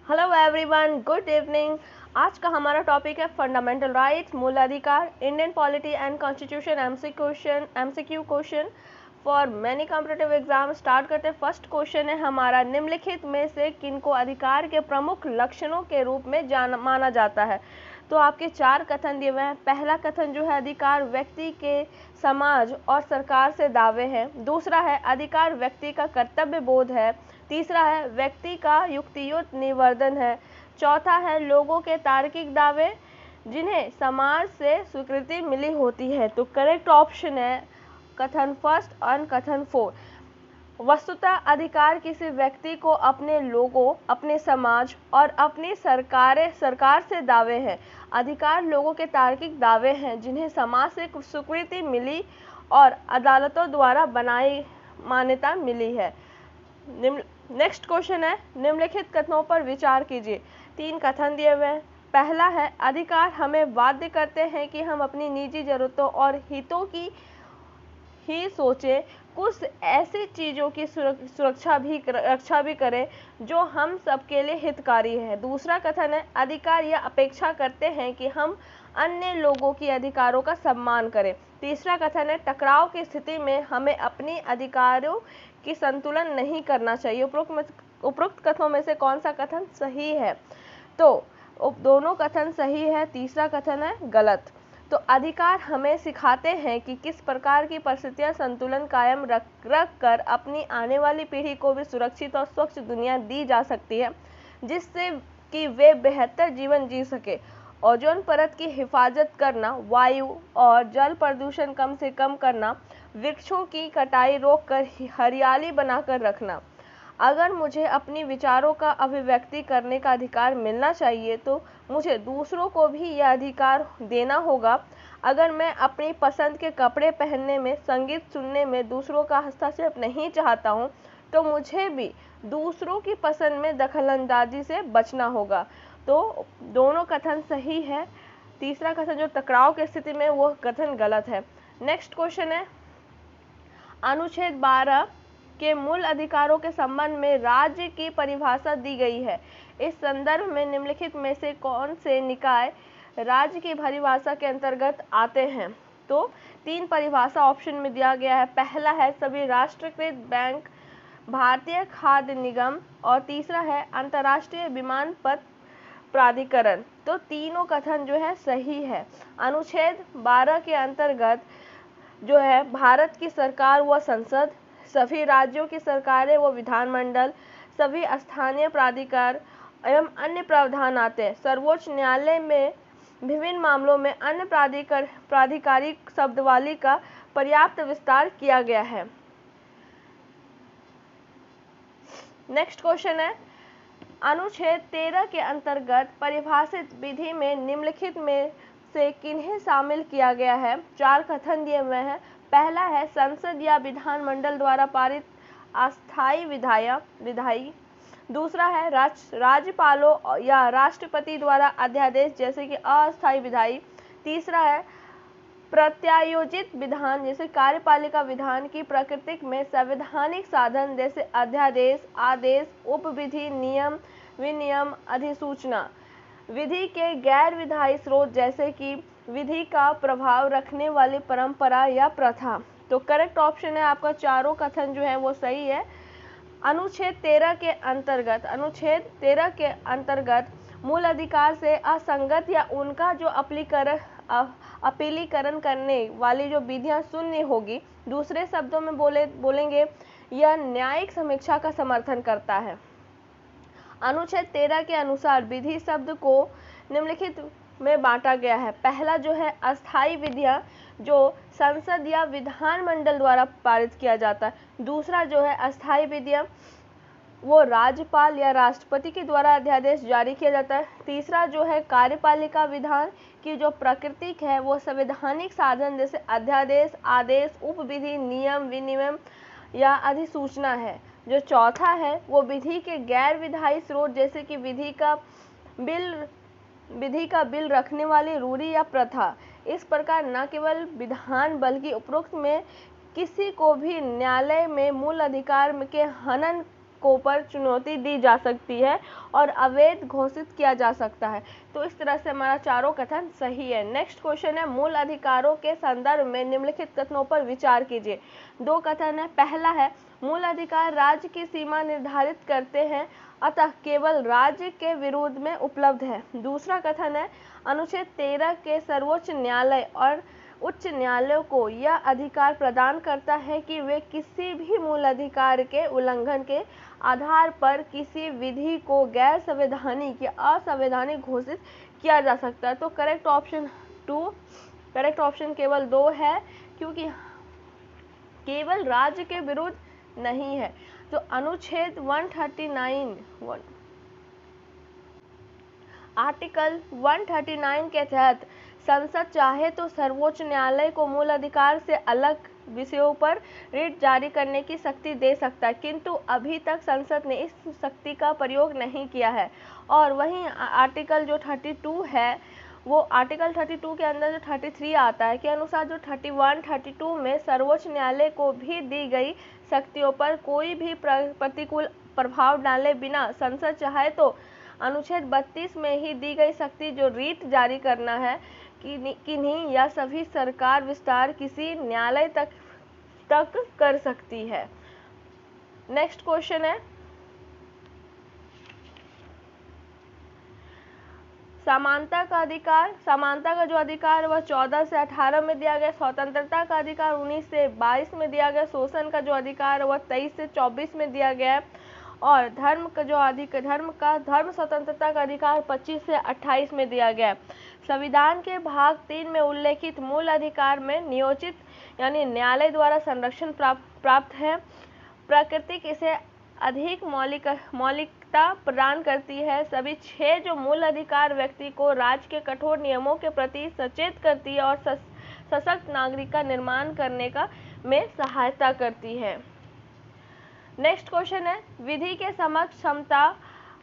Hello everyone, good evening. आज का हमारा टॉपिक है फंडामेंटल राइट्स, मूल अधिकार, Indian polity and constitution, MCQ question for many competitive exam. Start करते हैं। फर्स्ट क्वेश्चन है हमारा, निम्नलिखित में से किनको अधिकार के प्रमुख लक्षणों के रूप में माना जाता है। तो आपके चार कथन दिए हुए हैं। पहला कथन जो है, अधिकार व्यक्ति के समाज और सरकार से दावे हैं। दूसरा है, अधिकार व्यक्ति का कर्तव्य बोध है। तीसरा है, व्यक्ति का युक्तियुक्त निवर्तन है। चौथा है, लोगों के तार्किक दावे जिन्हें समाज से स्वीकृति मिली होती है। तो करेक्ट ऑप्शन है कथन फर्स्ट और कथन फोर। वस्तुतः अधिकार किसी व्यक्ति को अपने लोगों, अपने समाज और अपनी सरकार से दावे हैं। अधिकार लोगों के तार्किक दावे हैं जिन्हें समाज से स्वीकृति मिली और अदालतों द्वारा बनाई मान्यता मिली है। नेक्स्ट क्वेश्चन है, निम्नलिखित कथनों पर विचार कीजिए। तीन कथन दिए हुए हैं। पहला है, अधिकार हमें बाध्य करते हैं कि हम अपनी निजी जरूरतों और हितों की ही सोचें, कुछ ऐसी चीज़ों की रक्षा भी करें जो हम सबके लिए हितकारी है। दूसरा कथन है, अधिकार यह अपेक्षा करते हैं कि हम अन्य लोगों की अधिकारों का सम्मान करें। तीसरा कथन है, टकराव की स्थिति में हमें अपनी अधिकारों की संतुलन नहीं करना चाहिए। उपरोक्त कथनों में से कौन सा कथन सही है? तो दोनों कथन सही है, तीसरा कथन है गलत। तो अधिकार हमें सिखाते हैं कि किस प्रकार की परिस्थितियां संतुलन कायम रख कर अपनी आने वाली पीढ़ी को भी सुरक्षित और स्वच्छ दुनिया दी जा सकती है, जिससे कि वे बेहतर जीवन जी सके। ओजोन परत की हिफाजत करना, वायु और जल प्रदूषण कम से कम करना, वृक्षों की कटाई रोककर हरियाली बनाकर रखना। अगर मुझे अपनी विचारों का अभिव्यक्ति करने का अधिकार मिलना चाहिए तो मुझे दूसरों को भी यह अधिकार देना होगा। अगर मैं अपनी पसंद के कपड़े पहनने में, संगीत सुनने में दूसरों का हस्तक्षेप नहीं चाहता हूँ, तो मुझे भी दूसरों की पसंद में दखलंदाजी से बचना होगा। तो दोनों कथन सही है। तीसरा कथन जो टकराव की स्थिति में, वो कथन गलत है। नेक्स्ट क्वेश्चन है, अनुच्छेद 12 के मूल अधिकारों के संबंध में राज्य की परिभाषा दी गई है। इस संदर्भ में निम्नलिखित में से कौन से निकाय राज्य की परिभाषा के अंतर्गत आते हैं? तो तीन परिभाषा ऑप्शन में दिया गया है। पहला है सभी राष्ट्रीयकृत बैंक, भारतीय खाद्य निगम, और तीसरा है अंतर्राष्ट्रीय विमानपथ प्राधिकरण। तो तीनों कथन जो है सही है। अनुच्छेद 12 के अंतर्गत जो है भारत की सरकार व संसद, सभी राज्यों की सरकारें व विधानमंडल, सभी स्थानीय प्राधिकार एवं अन्य प्रावधान आते हैं। सर्वोच्च न्यायालय में विभिन्न मामलों में अन्य प्राधिकारिक शब्दावली का पर्याप्त विस्तार किया गया है। नेक्स्ट क्वेश्चन है, अनुच्छेद 13 के अंतर्गत परिभाषित विधि में निम्नलिखित में से किन्हें शामिल किया गया है? चार कथन दिए हुए हैं। पहला है संसद या विधानमंडल द्वारा पारित अस्थायी विधायी। दूसरा है राज्यपालों या राष्ट्रपति द्वारा अध्यादेश जैसे कि अस्थायी विधायी। तीसरा है प्रत्यायोजित विधान जैसे कार्यपालिका विधान की प्रकृति में संवैधानिक साधन जैसे अध्यादेश, आदेश, उपविधि, नियम, विनियम, अधिसूचना। विधि के गैर विधायी स्रोत जैसे कि विधि का प्रभाव रखने वाली परंपरा या प्रथा। तो करेक्ट ऑप्शन है आपका, चारों कथन जो है वो सही है। अनुच्छेद 13 के अंतर्गत मूल अधिकार से असंगत या उनका जो अपीलीकरण करने वाली जो विधियां शून्य होगी। दूसरे शब्दों में बोलेंगे यह न्यायिक समीक्षा का समर्थन करता है। अनुच्छेद 13 के अनुसार विधि शब्द को निम्नलिखित में बांटा गया है। पहला जो है अस्थायी विधियां जो संसद या विधानमंडल द्वारा पारित किया जाता है। दूसरा जो है अस्थायी विधियां वो राज्यपाल या राष्ट्रपति के द्वारा अध्यादेश जारी किया जाता है। तीसरा जो है कार्यपालिका विधान की जो प्रकृति है वो संवैधानिक साधन जैसे अध्यादेश, आदेश, उपविधि, नियम, विनियम या अधिसूचना है। जो चौथा है वो विधि के गैर विधायी स्रोत जैसे कि विधि का बिल रखने वाली रूढ़ी या प्रथा। इस प्रकार न केवल विधान बल्कि उपरोक्त में किसी को भी न्यायालय में मूल अधिकार के हनन को पर चुनौती दी जा सकती है और अवैध घोषित किया जा सकता है। तो इस तरह से हमारा चारों कथन सही है। नेक्स्ट क्वेश्चन है, मूल अधिकारों के संदर्भ में निम्नलिखित कथनों पर विचार कीजिए। दो कथन है। पहला है, मूल अधिकार राज्य की सीमा निर्धारित करते हैं, अतः केवल राज्य के विरोध में उपलब्ध है। दूसरा कथन है, अनुच्छेद 13 के सर्वोच्च न्यायालय और उच्च न्यायालयों को यह अधिकार प्रदान करता है कि वे किसी भी मूल अधिकार के उल्लंघन के आधार पर किसी विधि को गैर संवैधानिक या असंवैधानिक घोषित किया जा सकता है। तो करेक्ट ऑप्शन 2, करेक्ट ऑप्शन केवल 2 है, क्योंकि केवल राज्य के विरुद्ध नहीं है। तो अनुच्छेद 139 आर्टिकल 139 के तहत संसद चाहे तो सर्वोच्च न्यायालय को मूल अधिकार से अलग विषयों पर रिट जारी करने की शक्ति दे सकता है, किंतु अभी तक संसद ने इस शक्ति का प्रयोग नहीं किया है। और वहीं आर्टिकल जो 32 है, वो आर्टिकल 32 के अंदर जो 33 आता है के अनुसार जो 31, 32 में सर्वोच्च न्यायालय को भी दी गई शक्तियों पर कोई भी प्रतिकूल प्रभाव डाले बिना संसद चाहे तो अनुच्छेद 32 में ही दी गई शक्ति जो रीट जारी करना है किन्हीं या सभी सरकार विस्तार किसी न्यायालय तक कर सकती है। नेक्स्ट क्वेश्चन है, समानता का अधिकार। समानता का जो अधिकार है वह 14 से 18 में दिया गया। स्वतंत्रता का अधिकार 19 से 22 में दिया गया। शोषण का जो अधिकार है वह 23 से 24 में दिया गया है। और धर्म स्वतंत्रता का अधिकार 25 से 28 में दिया गया है। संविधान के भाग 3 में उल्लेखित मूल अधिकार में नियोजित यानी न्यायालय द्वारा संरक्षण प्राप्त है। प्रकृति इसे अधिक मौलिकता प्रदान करती है। सभी 6 जो मूल अधिकार व्यक्ति को राज्य के कठोर नियमों के प्रति सचेत करती है और सशक्त नागरिक का निर्माण करने में सहायता करती है। नेक्स्ट क्वेश्चन है, विधि के समक्ष समता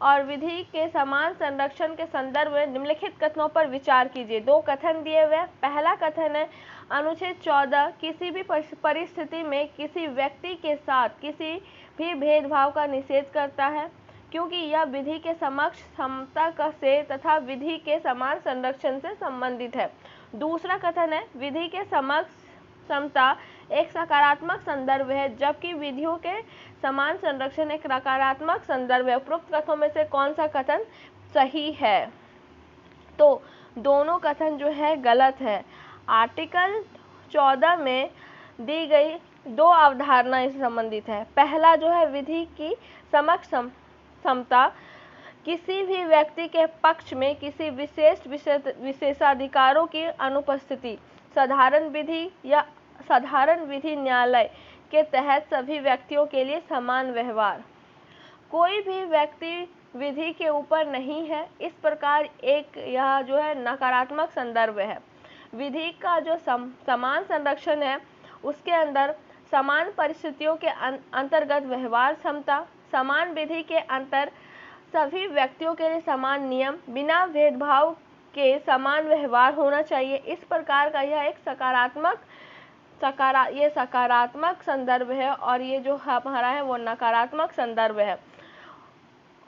और विधि के समान संरक्षण के संदर्भ में निम्नलिखित कथनों पर विचार कीजिए। दो कथन दिए हुए। पहला कथन है, अनुच्छेद 14 किसी भी परिस्थिति में किसी व्यक्ति के साथ किसी भी भेदभाव का निषेध करता है, क्योंकि यह विधि के समक्ष समता से तथा विधि के समान संरक्षण से संबंधित है। दूसरा कथन है, विधि के समक्ष समता एक सकारात्मक संदर्भ है, जबकि विधियों के समान संरक्षण एक नकारात्मक संदर्भ है। उपरोक्त कथनों में से कौन सा कथन सही है? तो दोनों कथन जो है गलत है। आर्टिकल 14 में दी गई दो अवधारणा इससे संबंधित है। पहला जो है, विधि की समक्ष समता किसी भी व्यक्ति के पक्ष में किसी विशेषाधिकारों की अनुपस्थिति, साधारण विधि या साधारण विधि न्यायालय के तहत सभी व्यक्तियों के लिए समान व्यवहार। कोई भी व्यक्ति विधि के ऊपर नहीं है, इस प्रकार एक यह जो है नकारात्मक संदर्भ है। विधि का जो समान संरक्षण है उसके अंदर समान परिस्थितियों के अंतर्गत व्यवहार क्षमता, समान विधि के अंतर सभी व्यक्तियों के लिए समान नियम, बिना भेदभाव के समान व्यवहार होना चाहिए। इस प्रकार का यह एक सकारात्मक संदर्भ है और ये जो हमारा है वो नकारात्मक संदर्भ है।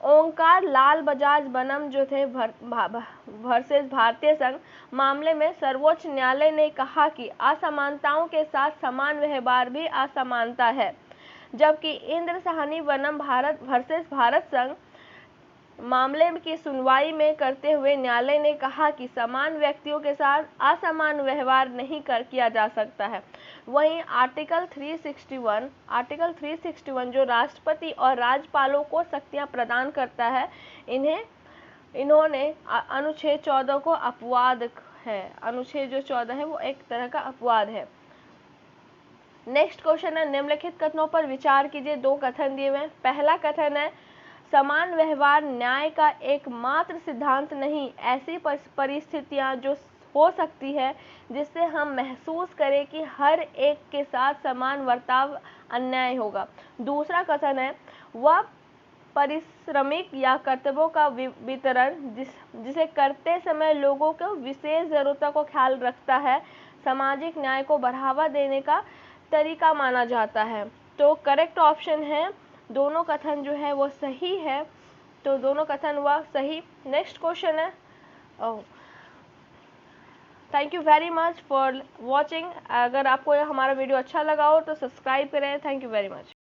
ओंकार लाल बजाज बनम जो थे वर्सेस भारतीय संघ मामले में सर्वोच्च न्यायालय ने कहा कि असमानताओं के साथ समान व्यवहार भी असमानता है, जबकि इंद्र सहनी बनम वर्सेस भारत संघ मामले की सुनवाई में करते हुए न्यायालय ने कहा कि समान व्यक्तियों के साथ असमान व्यवहार नहीं किया जा सकता है। वहीं आर्टिकल 361 जो राष्ट्रपति और राज्यपालों को शक्तियां प्रदान करता है, इन्होंने अनुच्छेद 14 को अपवाद है। अनुच्छेद जो 14 है वो एक तरह का अपवाद है। नेक्स्ट क्वेश्चन है, निम्नलिखित कथनों पर विचार कीजिए। दो कथन दिए हुए। पहला कथन है, समान व्यवहार न्याय का एकमात्र सिद्धांत नहीं, ऐसी परिस्थितियां जो हो सकती है जिससे हम महसूस करें कि हर एक के साथ समान वर्ताव अन्याय होगा। दूसरा कथन है, वह पारिश्रमिक या कर्तव्यों का वितरण जिसे करते समय लोगों को विशेष जरूरतों को ख्याल रखता है, सामाजिक न्याय को बढ़ावा देने का तरीका माना जाता है। तो करेक्ट ऑप्शन है दोनों कथन जो है वो सही है, तो दोनों कथन हुआ सही। नेक्स्ट क्वेश्चन है, thank you very much for watching. अगर आपको हमारा वीडियो अच्छा लगा हो तो सब्सक्राइब करें। Thank you very much.